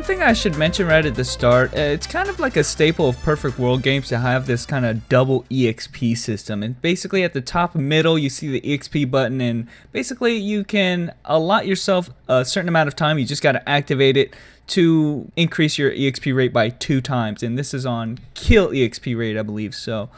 thing I should mention right at the start, it's kind of like a staple of Perfect World games to have this kind of double EXP system. And basically at the top middle you see the EXP button, and basically you can allot yourself a certain amount of time. You just got to activate it to increase your EXP rate by 2 times. And this is on kill EXP rate, I believe. So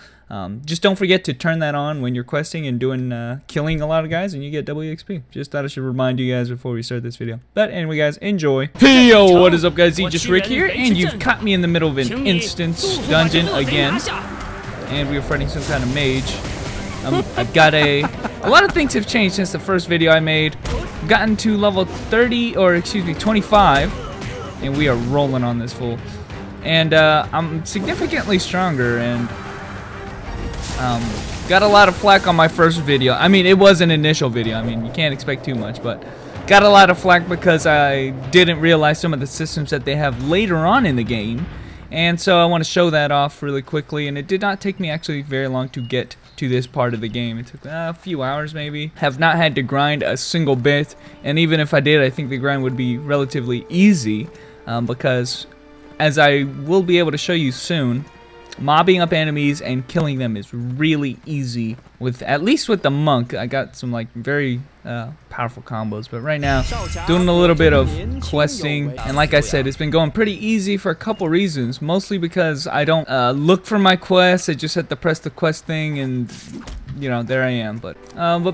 just don't forget to turn that on when you're questing and doing killing a lot of guys, and you get double EXP. Just thought I should remind you guys before we start this video. But anyway, guys, enjoy. Hey yo, what is up, guys? Just Rick here, and you've caught me in the middle of an instance dungeon again, and we were fighting some kind of mage. I've got a lot of things have changed since the first video I made. I've gotten to level 30, or excuse me, 25, and we are rolling on this fool. And I'm significantly stronger, and got a lot of flack on my first video. I mean, it was an initial video. I mean, you can't expect too much, but got a lot of flack because I didn't realize some of the systems that they have later on in the game. And so I want to show that off really quickly, and it did not take me actually very long to get to this part of the game. It took a few hours maybe. Have not had to grind a single bit, and even if I did, I think the grind would be relatively easy because, as I will be able to show you soon, mobbing up enemies and killing them is really easy, with at least with the monk. I got some like very powerful combos, but right now doing a little bit of questing, and like I said, it's been going pretty easy for a couple reasons. Mostly because I don't look for my quests. I just have to press the quest thing, and you know, there I am. But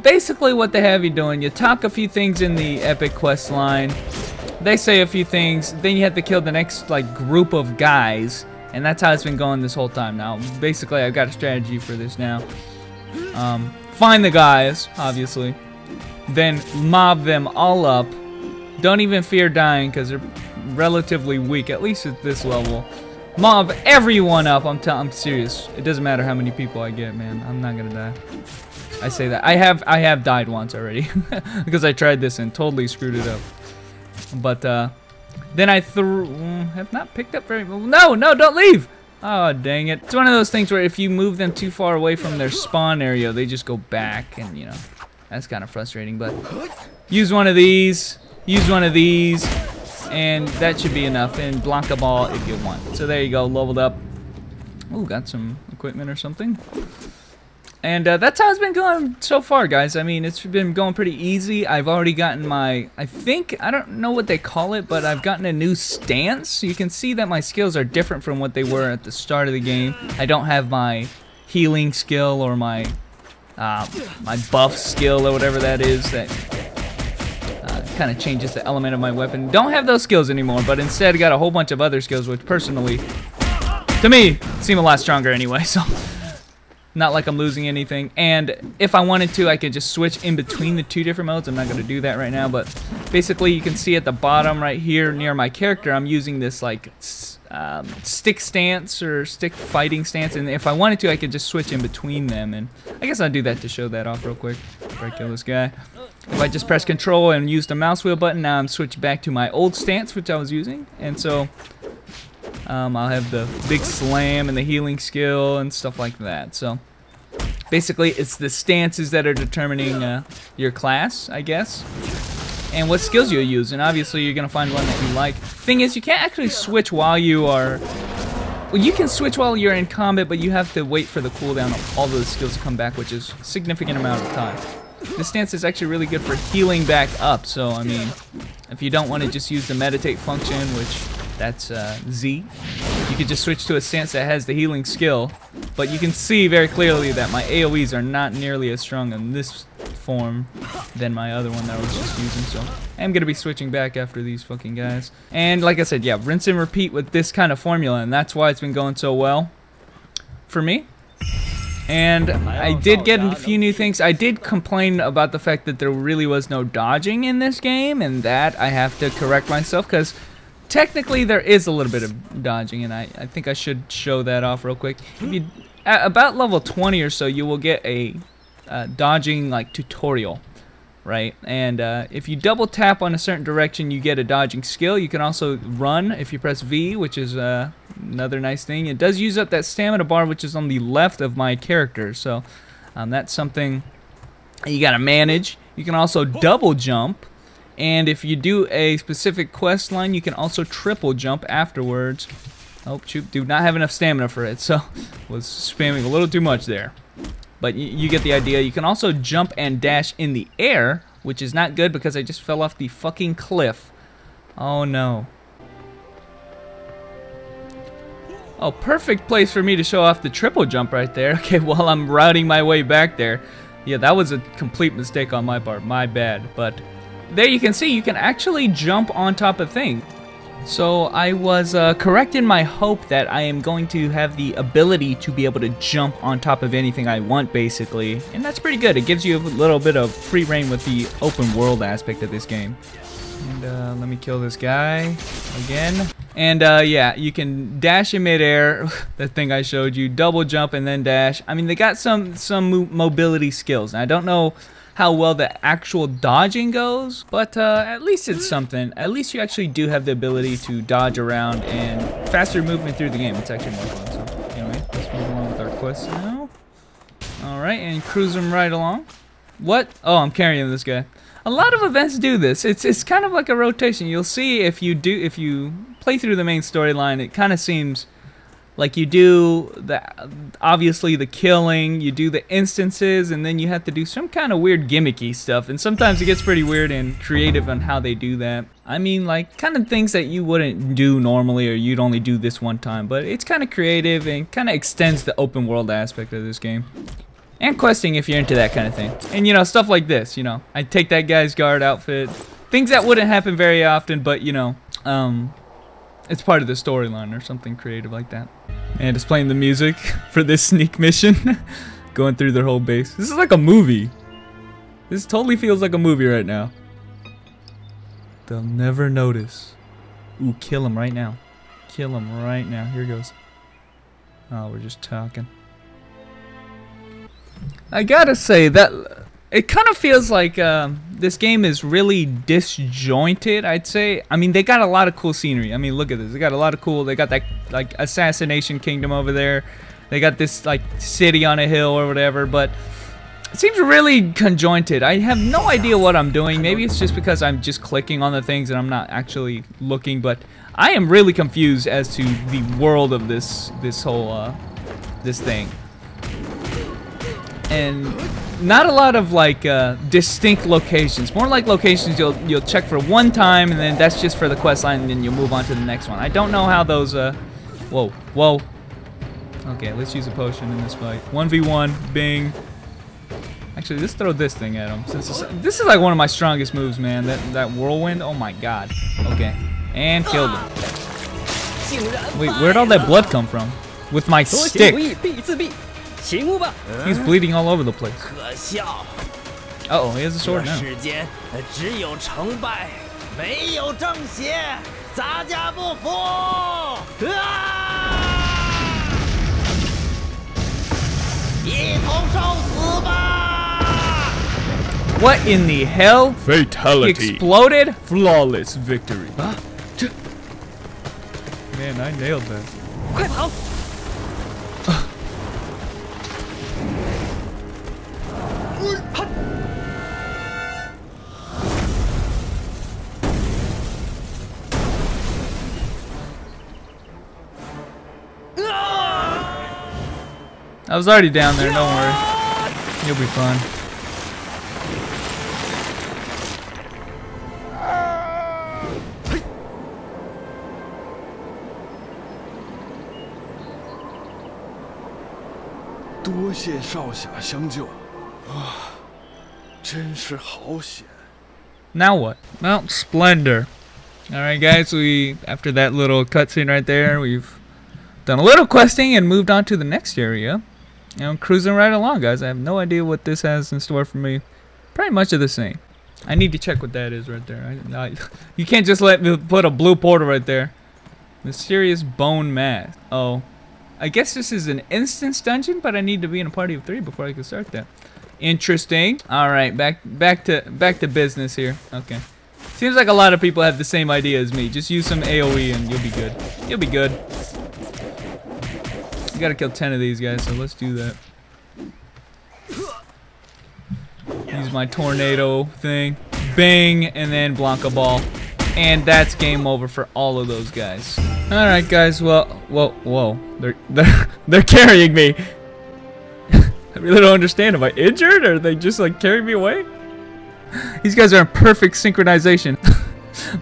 basically what they have you doing, you talk a few things in the epic quest line, they say a few things, then you have to kill the next like group of guys. And that's how it's been going this whole time. Now, basically, I've got a strategy for this now. Find the guys, obviously. Then mob them all up. Don't even fear dying, because they're relatively weak, at least at this level. Mob everyone up. I'm serious. It doesn't matter how many people I get, man. I'm not gonna die. I say that. I have died once already because I tried this and totally screwed it up. But then I have not picked up very well. No, don't leave! Oh, dang it. It's one of those things where if you move them too far away from their spawn area, they just go back, and you know, that's kind of frustrating. But use one of these, and that should be enough. And block a ball if you want. So there you go, leveled up. Ooh, got some equipment or something. And that's how it's been going so far, guys. I mean, it's been going pretty easy. I've already gotten my, I don't know what they call it, but I've gotten a new stance. You can see that my skills are different from what they were at the start of the game. I don't have my healing skill or my my buff skill or whatever that is. That kind of changes the element of my weapon. Don't have those skills anymore, but instead I got a whole bunch of other skills, which personally, to me, seem a lot stronger anyway. So. Not like I'm losing anything, and if I wanted to, I could just switch in between the 2 different modes. I'm not going to do that right now, but basically you can see at the bottom right here near my character, I'm using this like stick stance or stick fighting stance, and if I wanted to, I could just switch in between them, and I guess I'll do that to show that off real quick before I kill this guy. If I just press control and use the mouse wheel button, now I'm switched back to my old stance, which I was using, and so I'll have the big slam and the healing skill and stuff like that. So basically it's the stances that are determining your class, I guess, and what skills you'll use, and obviously you're gonna find one that you like. Thing is, you can't actually switch while you are, well, you can switch while you're in combat, but you have to wait for the cooldown of all those skills to come back, which is a significant amount of time. This stance is actually really good for healing back up, so I mean, if you don't want to just use the meditate function, which that's Z, you could just switch to a stance that has the healing skill. But you can see very clearly that my AoEs are not nearly as strong in this form than my other one that I was just using, so I'm gonna be switching back after these fucking guys. And like I said, yeah, rinse and repeat with this kind of formula, and that's why it's been going so well for me. And I did get a few new things. I did complain about the fact that there really was no dodging in this game, and that I have to correct myself, because technically there is a little bit of dodging, and I think I should show that off real quick. If you, at about level 20 or so, you will get a dodging like tutorial, right? And if you double tap on a certain direction, you get a dodging skill. You can also run if you press V, which is another nice thing. It does use up that stamina bar, which is on the left of my character, so that's something you gotta manage. You can also double jump, And if you do a specific quest line, you can also triple jump afterwards. Oh, shoot, do not have enough stamina for it, so was spamming a little too much there. But you get the idea. You can also jump and dash in the air, which is not good because I just fell off the fucking cliff. Oh no. Oh, perfect place for me to show off the triple jump right there. Okay, while I'm routing my way back there. Yeah, that was a complete mistake on my part. My bad. But there you can see you can actually jump on top of things. So I was correct in my hope that I am going to have the ability to be able to jump on top of anything I want, basically. And that's pretty good. It gives you a little bit of free reign with the open world aspect of this game. And let me kill this guy again. And yeah, you can dash in midair, that thing I showed you, double jump and then dash. I mean, they got some mobility skills. And I don't know how well the actual dodging goes, but at least it's something. At least you actually do have the ability to dodge around and faster movement through the game. It's actually more fun. So anyway, let's move along with our quest now. All right, and cruise them right along. What? Oh, I'm carrying this guy. A lot of events do this. It's kind of like a rotation. You'll see if you play through the main storyline, it kind of seems like you do obviously the killing, you do the instances, and then you have to do some kind of weird gimmicky stuff. And sometimes it gets pretty weird and creative on how they do that. I mean, like kind of things that you wouldn't do normally, or you'd only do this one time. But it's kind of creative and kind of extends the open world aspect of this game. And questing if you're into that kind of thing. And you know, stuff like this, you know. I take that guy's guard outfit. Things that wouldn't happen very often, but you know, it's part of the storyline or something creative like that. And it's playing the music for this sneak mission. Going through their whole base. This is like a movie. This totally feels like a movie right now. They'll never notice. Ooh, kill him right now. Kill him right now. Here goes. Oh, we're just talking. I gotta say that it kind of feels like this game is really disjointed, I'd say. I mean, they got a lot of cool scenery. I mean, look at this. They got a lot of cool. They got that like assassination kingdom over there. They got this like city on a hill or whatever, but it seems really conjointed. I have no idea what I'm doing. Maybe it's just because I'm just clicking on the things and I'm not actually looking, but I am really confused as to the world of this whole this thing. And not a lot of like distinct locations. More like locations you'll check for one time, and then that's just for the quest line, and then you'll move on to the next one. I don't know how those whoa. Okay, let's use a potion in this fight. 1v1, bing. Actually, let's throw this thing at him. Since this is like one of my strongest moves, man. That whirlwind. Oh my god. Okay, and killed him. Wait, where'd all that blood come from? With my stick. He's bleeding all over the place. Uh-oh, he has a sword now. What in the hell? Fatality. He exploded? Flawless victory. Man, I nailed that. I was already down there, don't worry. You'll be fine. Now what? Well, splendor. Alright guys, after that little cutscene right there, we've done a little questing and moved on to the next area. You know, cruising right along, guys. I have no idea what this has in store for me. Pretty much of the same. I need to check what that is right there. You can't just let me put a blue portal right there. Mysterious bone mask. Oh, I guess this is an instance dungeon, but I need to be in a party of 3 before I can start that. Interesting. All right, back to business here. Okay. Seems like a lot of people have the same idea as me. Just use some AoE and you'll be good. You'll be good. You gotta kill 10 of these guys, so let's do that. Use my tornado thing. bang, and then Blanca Ball. And that's game over for all of those guys. Alright guys, well, whoa. They're carrying me. I really don't understand. Am I injured, or are they just like carrying me away? These guys are in perfect synchronization.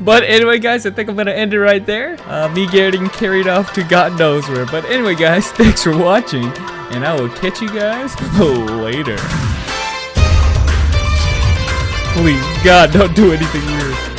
But anyway guys, I think I'm gonna end it right there. Me getting carried off to God knows where. But anyway guys, thanks for watching. And I will catch you guys later. Please, God, don't do anything weird.